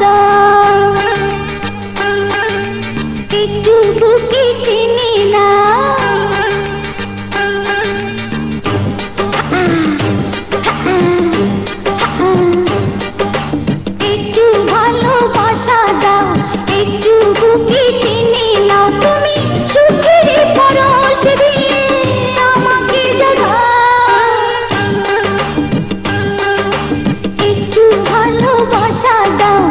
দাও, একটু বুকে টেনে নাও। একটু ভালোবাসা দাও, একটু বুকে টেনে নাও। তুমি সুখের পরশ দিয়ে আমাকে জাগাও। একটু ভালোবাসা দাও,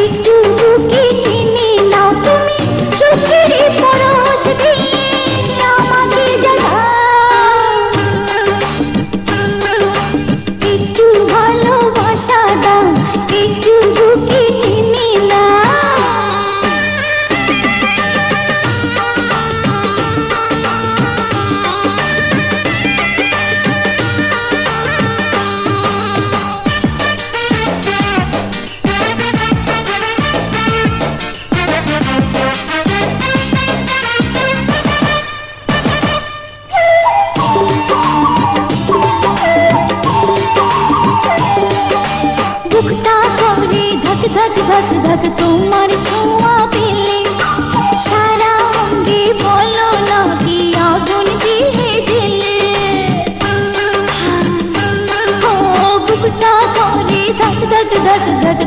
একটু বুকে টেনে নাও। তুমি সুখের পরশ দিয়ে আমাকে জাগাও। একটু ভালোবাসা দাও, একটু বুকে টেনে নাও। বুকটা করে ধক ধক ধক ধক তোমার ছোঁয়া পেলে, সারা অঙ্গে বলো না কি আগুন দিয়ে দিলে। ও বুকটা করে ধক ধক ধক ধক